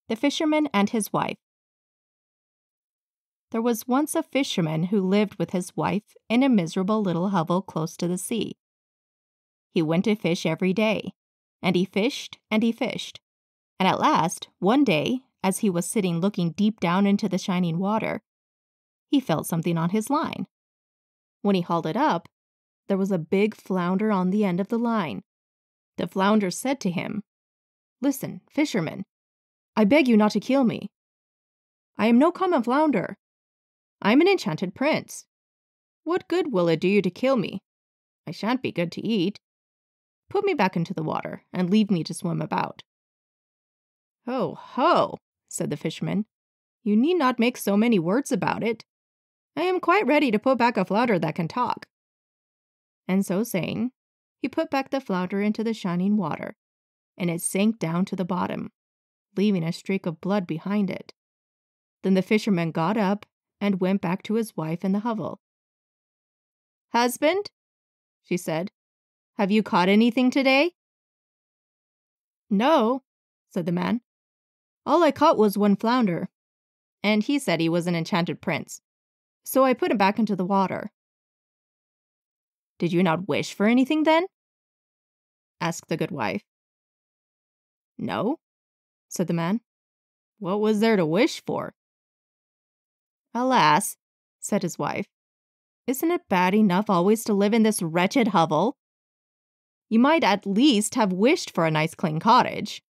The Fisherman and His Wife. There was once a fisherman who lived with his wife in a miserable little hovel close to the sea. He went to fish every day, and he fished and he fished. And at last, one day, as he was sitting looking deep down into the shining water, he felt something on his line. When he hauled it up, there was a big flounder on the end of the line. The flounder said to him, "Listen, fisherman, I beg you not to kill me. I am no common flounder. I am an enchanted prince. What good will it do you to kill me? I shan't be good to eat. Put me back into the water and leave me to swim about." "Ho, ho," said the fisherman. "You need not make so many words about it. I am quite ready to put back a flounder that can talk." And so saying, he put back the flounder into the shining water, and it sank down to the bottom, leaving a streak of blood behind it. Then the fisherman got up and went back to his wife in the hovel. "Husband," she said, "have you caught anything today?" "No," said the man. "All I caught was one flounder, and he said he was an enchanted prince, so I put him back into the water." "Did you not wish for anything then?" asked the good wife. "No," said the man. "What was there to wish for?" "Alas," said his wife, "isn't it bad enough always to live in this wretched hovel? You might at least have wished for a nice clean cottage.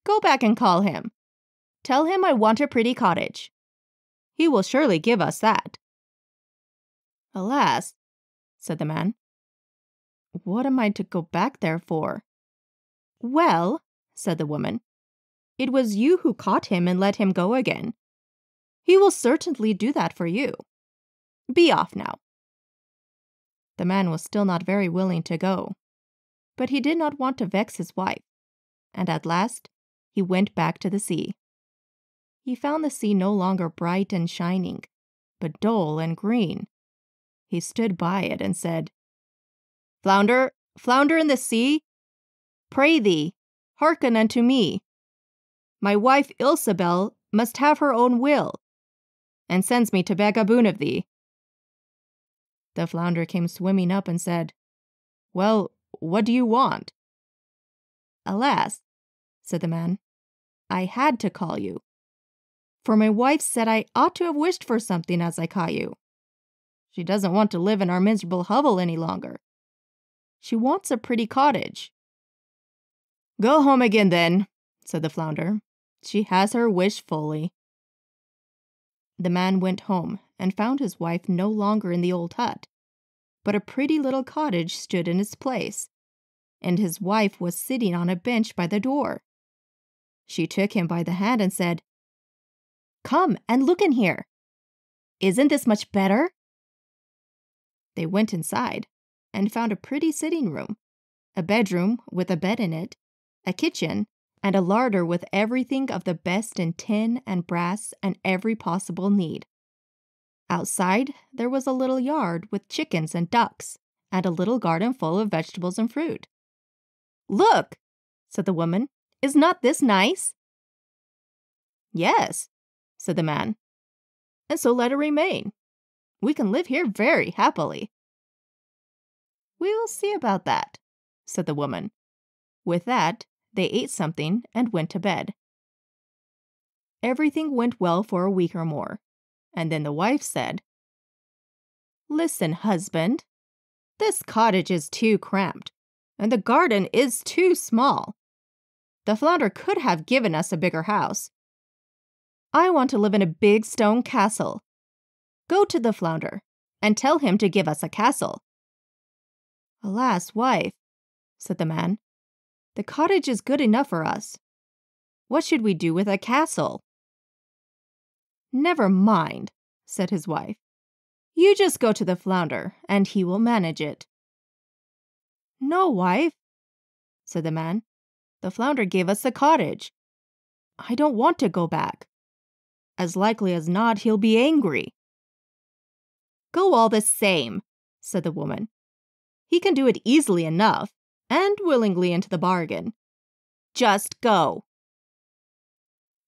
Go back and call him. Tell him I want a pretty cottage. He will surely give us that." "Alas," said the man, "what am I to go back there for?" "Well," said the woman, "it was you who caught him and let him go again. He will certainly do that for you. Be off now." The man was still not very willing to go, but he did not want to vex his wife, and at last he went back to the sea. He found the sea no longer bright and shining, but dull and green. He stood by it and said, "Flounder, flounder in the sea, pray thee, hearken unto me. My wife Ilsabel must have her own will, and sends me to beg a boon of thee." The flounder came swimming up and said, "Well, what do you want?" "Alas," said the man, "I had to call you, for my wife said I ought to have wished for something as I caught you. She doesn't want to live in our miserable hovel any longer. She wants a pretty cottage." "Go home again then," said the flounder. "She has her wish fully." The man went home and found his wife no longer in the old hut, but a pretty little cottage stood in its place, and his wife was sitting on a bench by the door. She took him by the hand and said, "Come and look in here. Isn't this much better?" They went inside and found a pretty sitting room, a bedroom with a bed in it, a kitchen, and a larder with everything of the best in tin and brass and every possible need. Outside, there was a little yard with chickens and ducks, and a little garden full of vegetables and fruit. "Look," said the woman, "is not this nice?" "Yes," said the man, "and so let it remain. We can live here very happily." "We will see about that," said the woman. With that, they ate something and went to bed. Everything went well for a week or more, and then the wife said, "Listen, husband, this cottage is too cramped, and the garden is too small. The flounder could have given us a bigger house. I want to live in a big stone castle. Go to the flounder and tell him to give us a castle." "Alas, wife," said the man, "the cottage is good enough for us. What should we do with a castle?" "Never mind," said his wife. "You just go to the flounder, and he will manage it." "No, wife," said the man. "The flounder gave us the cottage. I don't want to go back. As likely as not, he'll be angry." "Go all the same," said the woman. "He can do it easily enough, and willingly into the bargain. Just go."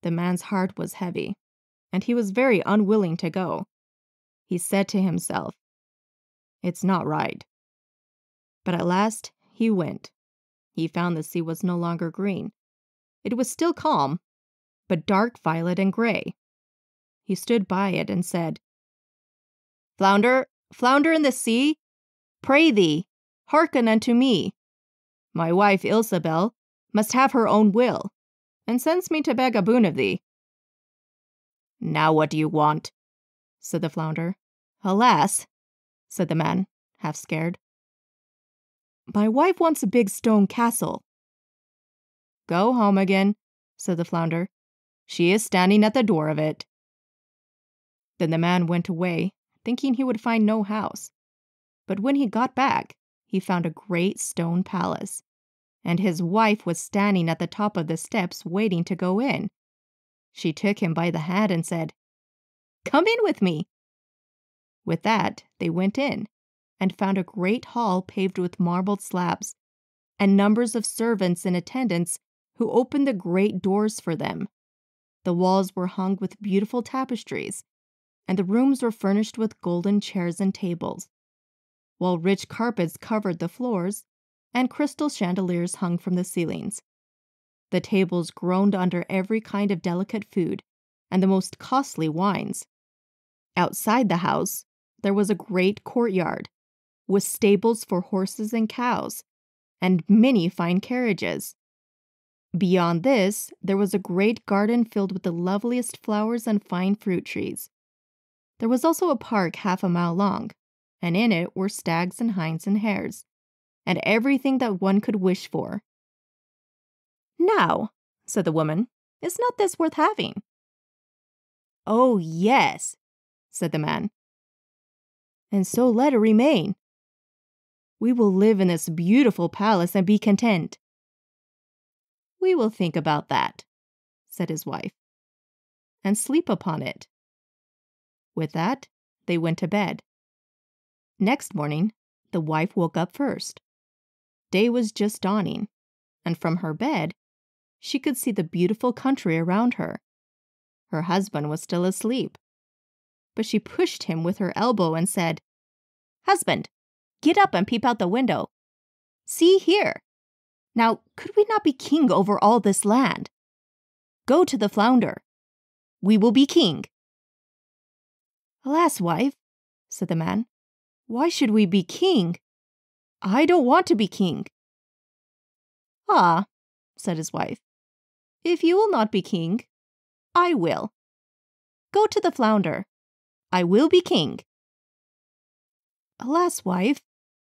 The man's heart was heavy, and he was very unwilling to go. He said to himself, "It's not right." But at last he went. He found the sea was no longer green. It was still calm, but dark violet and gray. He stood by it and said, "Flounder, flounder in the sea, pray thee, hearken unto me. My wife Ilsabel must have her own will, and sends me to beg a boon of thee." "Now what do you want?" said the flounder. "Alas," said the man, half scared, "my wife wants a big stone castle." "Go home again," said the flounder. "She is standing at the door of it." Then the man went away, thinking he would find no house. But when he got back, he found a great stone palace, and his wife was standing at the top of the steps waiting to go in. She took him by the hand and said, "Come in with me." With that, they went in, and found a great hall paved with marbled slabs, and numbers of servants and attendants who opened the great doors for them. The walls were hung with beautiful tapestries, and the rooms were furnished with golden chairs and tables, while rich carpets covered the floors, and crystal chandeliers hung from the ceilings. The tables groaned under every kind of delicate food and the most costly wines. Outside the house, there was a great courtyard, with stables for horses and cows, and many fine carriages. Beyond this, there was a great garden filled with the loveliest flowers and fine fruit trees. There was also a park half a mile long, and in it were stags and hinds and hares, and everything that one could wish for. "Now," said the woman, "is not this worth having?" "Oh, yes," said the man. "And so let it remain. We will live in this beautiful palace and be content." "We will think about that," said his wife, "and sleep upon it." With that, they went to bed. Next morning, the wife woke up first. Day was just dawning, and from her bed, she could see the beautiful country around her. Her husband was still asleep, but she pushed him with her elbow and said, "Husband, get up and peep out the window. See here. Now, could we not be king over all this land? Go to the flounder. We will be king." "Alas, wife," said the man, "why should we be king? I don't want to be king." "Ah," said his wife, "if you will not be king, I will. Go to the flounder. I will be king." "Alas, wife,"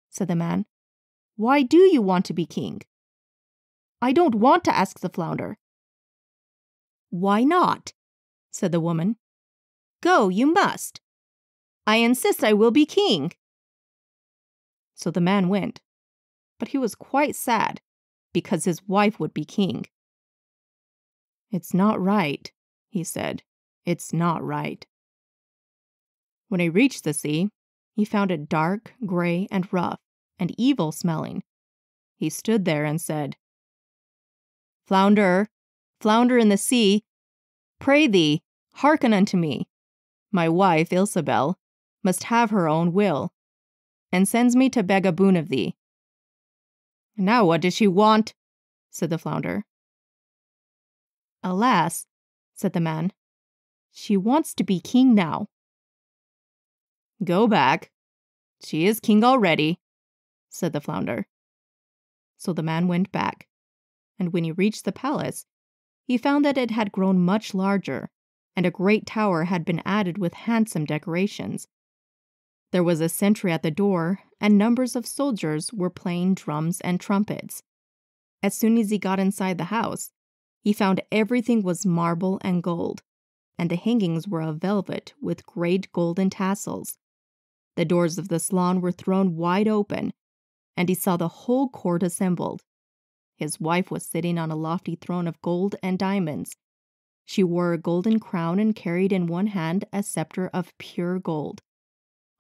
said the man, "why do you want to be king? I don't want to ask the flounder." "Why not?" said the woman. "Go, you must. I insist I will be king." So the man went, but he was quite sad because his wife would be king. "It's not right," he said. "It's not right." When he reached the sea, he found it dark, gray, and rough, and evil-smelling. He stood there and said, "Flounder, flounder in the sea, pray thee, hearken unto me. My wife, Ilsabel, must have her own will, and sends me to beg a boon of thee." "Now what does she want?" said the flounder. "Alas," said the man, "she wants to be king now." "Go back. She is king already," said the flounder. So the man went back, and when he reached the palace, he found that it had grown much larger, and a great tower had been added with handsome decorations. There was a sentry at the door, and numbers of soldiers were playing drums and trumpets. As soon as he got inside the house, he found everything was marble and gold, and the hangings were of velvet with great golden tassels. The doors of the salon were thrown wide open, and he saw the whole court assembled. His wife was sitting on a lofty throne of gold and diamonds. She wore a golden crown and carried in one hand a scepter of pure gold.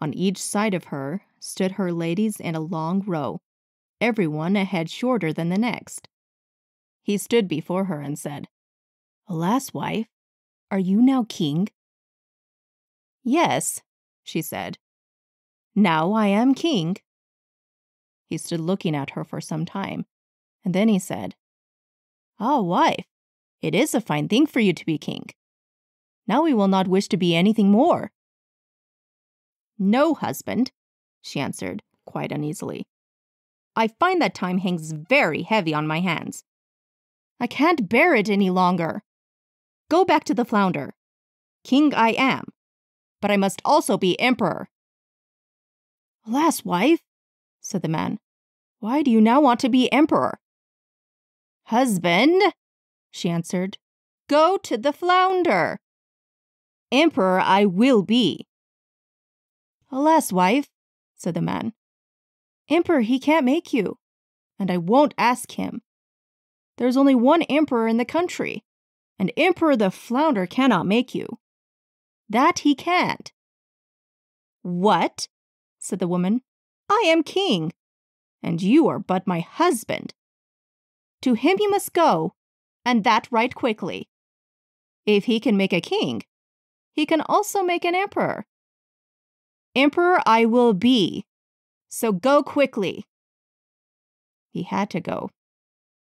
On each side of her stood her ladies in a long row, every one a head shorter than the next. He stood before her and said, Alas, wife, are you now king? Yes, she said. Now I am king. He stood looking at her for some time, and then he said, Ah, wife, it is a fine thing for you to be king. Now we will not wish to be anything more. No, husband, she answered, quite uneasily. I find that time hangs very heavy on my hands. I can't bear it any longer. Go back to the flounder. King I am, but I must also be emperor. Alas, wife, said the man, why do you now want to be emperor? Husband, she answered, go to the flounder. Emperor I will be. Alas, wife, said the man, emperor he can't make you, and I won't ask him. There's only one emperor in the country, and Emperor the flounder cannot make you. That he can't. What? Said the woman. I am king, and you are but my husband. To him you must go, and that right quickly. If he can make a king, he can also make an emperor. Emperor I will be, so go quickly. He had to go,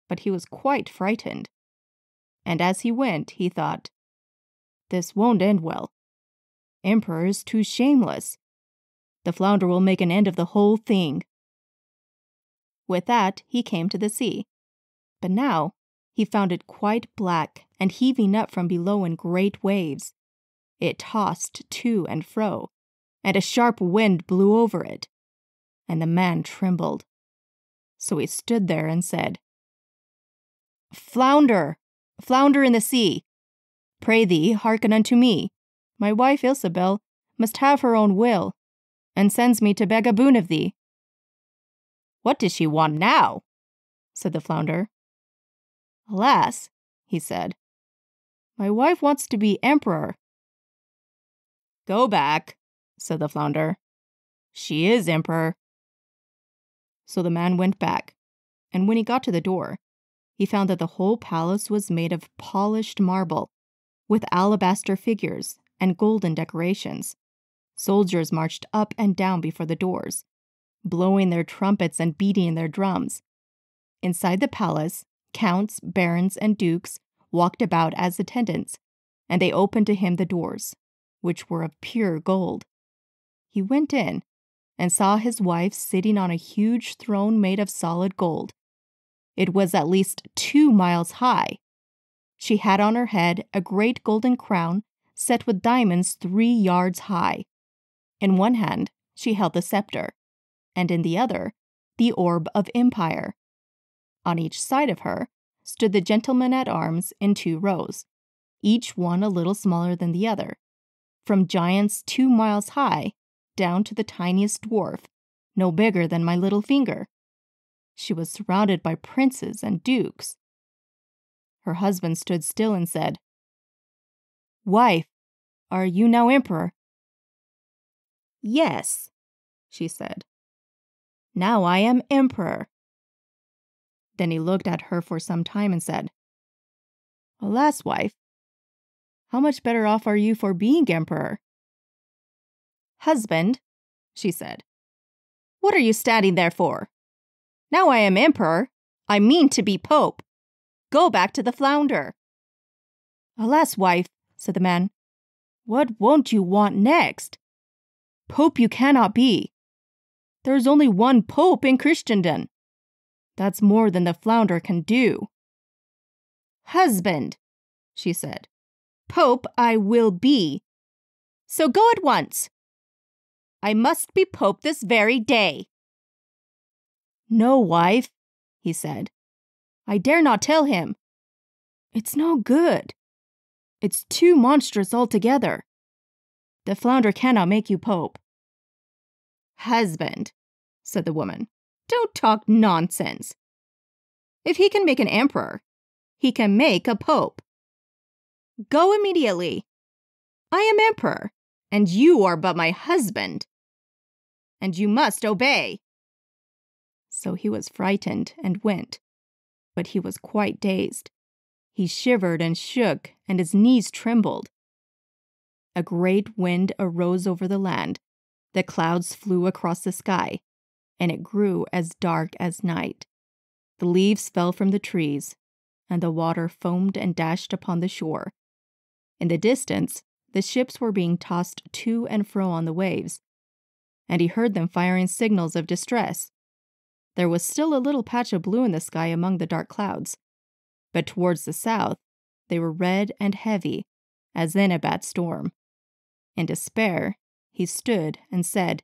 but he was quite frightened. And as he went, he thought, this won't end well. Emperor is too shameless. The flounder will make an end of the whole thing. With that, he came to the sea. But now, he found it quite black and heaving up from below in great waves. It tossed to and fro, and a sharp wind blew over it. And the man trembled. So he stood there and said, Flounder, flounder in the sea, pray thee hearken unto me. My wife Isabel must have her own will, and sends me to beg a boon of thee. What does she want now? Said the flounder. Alas, he said, my wife wants to be emperor. Go back, said the flounder. She is emperor. So the man went back, and when he got to the door, he found that the whole palace was made of polished marble, with alabaster figures and golden decorations. Soldiers marched up and down before the doors, blowing their trumpets and beating their drums. Inside the palace, counts, barons, and dukes walked about as attendants, and they opened to him the doors, which were of pure gold. He went in and saw his wife sitting on a huge throne made of solid gold. It was at least 2 miles high. She had on her head a great golden crown set with diamonds 3 yards high. In one hand she held the scepter, and in the other the orb of empire. On each side of her stood the gentlemen at arms in 2 rows, each one a little smaller than the other, from giants 2 miles high down to the tiniest dwarf, no bigger than my little finger. She was surrounded by princes and dukes. Her husband stood still and said, Wife, are you now emperor? Yes, she said. Now I am emperor. Then he looked at her for some time and said, Alas, wife, how much better off are you for being emperor? Husband, she said, what are you standing there for? Now I am emperor, I mean to be pope. Go back to the flounder. Alas, wife, said the man, what won't you want next? Pope you cannot be. There is only one pope in Christendom. That's more than the flounder can do. Husband, she said, pope I will be. So go at once. I must be pope this very day. No, wife, he said. I dare not tell him. It's no good. It's too monstrous altogether. The flounder cannot make you pope. Husband, said the woman, don't talk nonsense. If he can make an emperor, he can make a pope. Go immediately. I am emperor, and you are but my husband. And you must obey. So he was frightened and went, but he was quite dazed. He shivered and shook and his knees trembled. A great wind arose over the land, the clouds flew across the sky, and it grew as dark as night. The leaves fell from the trees, and the water foamed and dashed upon the shore. In the distance, the ships were being tossed to and fro on the waves, and he heard them firing signals of distress. There was still a little patch of blue in the sky among the dark clouds, but towards the south, they were red and heavy, as in a bad storm. In despair, he stood and said,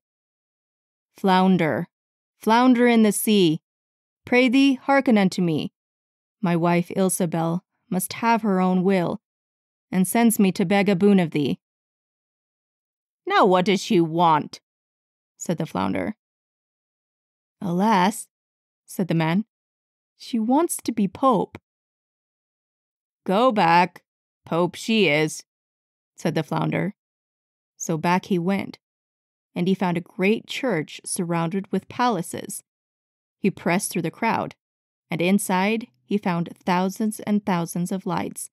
"Flounder, flounder in the sea, pray thee, hearken unto me. My wife Ilsabel must have her own will, and sends me to beg a boon of thee." "Now what does she want?" said the flounder. "Alas," said the man, "she wants to be pope." "Go back, pope she is," said the flounder. So back he went, and he found a great church surrounded with palaces. He pressed through the crowd, and inside he found thousands and thousands of lights.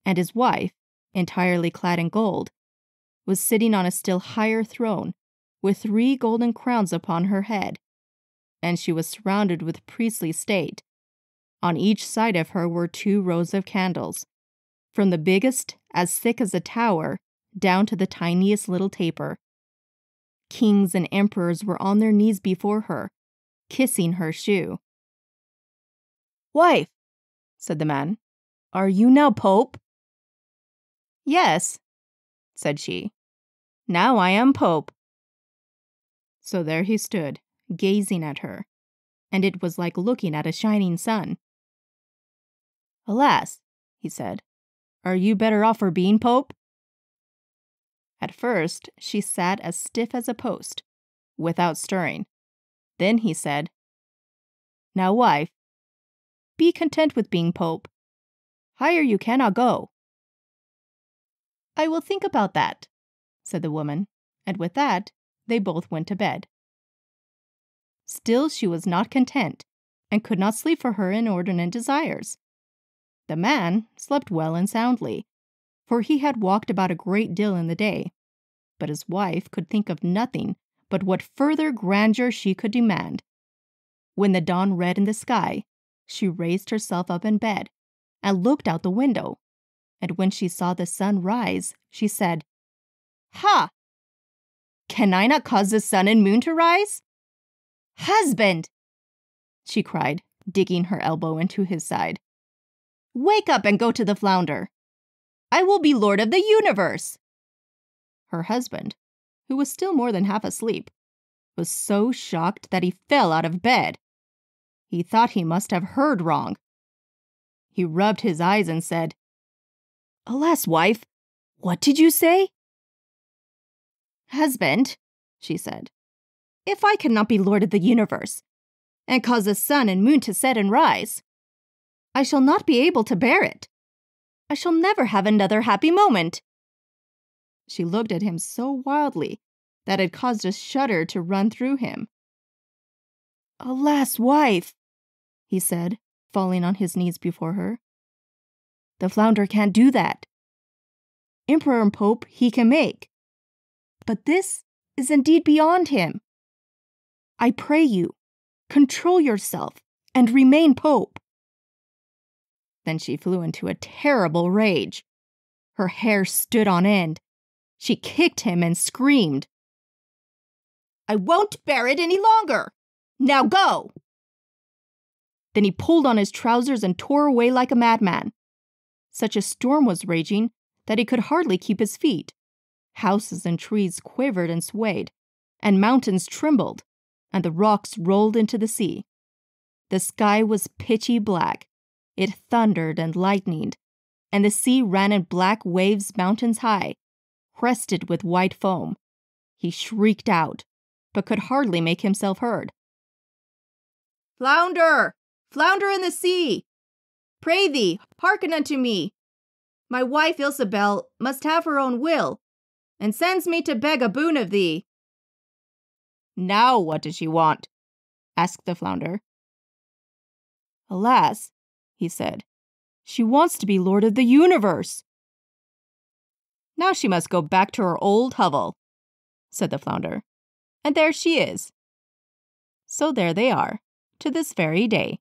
And his wife, entirely clad in gold, was sitting on a still higher throne, with 3 golden crowns upon her head, and she was surrounded with priestly state. On each side of her were 2 rows of candles, from the biggest, as thick as a tower, down to the tiniest little taper. Kings and emperors were on their knees before her, kissing her shoe. "Wife," said the man, "are you now pope?" "Yes," said she, "now I am pope." So there he stood, gazing at her, and it was like looking at a shining sun. "Alas," he said, "are you better off for being pope?" At first she sat as stiff as a post, without stirring. Then he said, "Now, wife, be content with being pope. Higher you cannot go." "I will think about that," said the woman, and with that they both went to bed. Still she was not content, and could not sleep for her inordinate desires. The man slept well and soundly, for he had walked about a great deal in the day, but his wife could think of nothing but what further grandeur she could demand. When the dawn red in the sky, she raised herself up in bed and looked out the window, and when she saw the sun rise, she said, "Ha! Can I not cause the sun and moon to rise?" "Husband," she cried, digging her elbow into his side, "wake up and go to the flounder. I will be lord of the universe." Her husband, who was still more than half asleep, was so shocked that he fell out of bed. He thought he must have heard wrong. He rubbed his eyes and said, "Alas, wife, what did you say?" "Husband," she said, "if I cannot be lord of the universe, and cause the sun and moon to set and rise, I shall not be able to bear it. I shall never have another happy moment." She looked at him so wildly that it caused a shudder to run through him. "Alas, wife," he said, falling on his knees before her, "the flounder can't do that. Emperor and Pope he can make, but this is indeed beyond him. I pray you, control yourself and remain Pope." Then she flew into a terrible rage. Her hair stood on end. She kicked him and screamed, "I won't bear it any longer! Now go!" Then he pulled on his trousers and tore away like a madman. Such a storm was raging that he could hardly keep his feet. Houses and trees quivered and swayed, and mountains trembled, and the rocks rolled into the sea. The sky was pitchy black. It thundered and lightened, and the sea ran in black waves mountains high, crested with white foam. He shrieked out, but could hardly make himself heard. "Flounder! Flounder in the sea! Pray thee, hearken unto me. My wife Ilsabel must have her own will, and sends me to beg a boon of thee." "Now what does she want?" asked the flounder. "Alas," he said, She wants to be lord of the universe." "Now she must go back to her old hovel," said the flounder. "And there she is." So there they are, to this very day.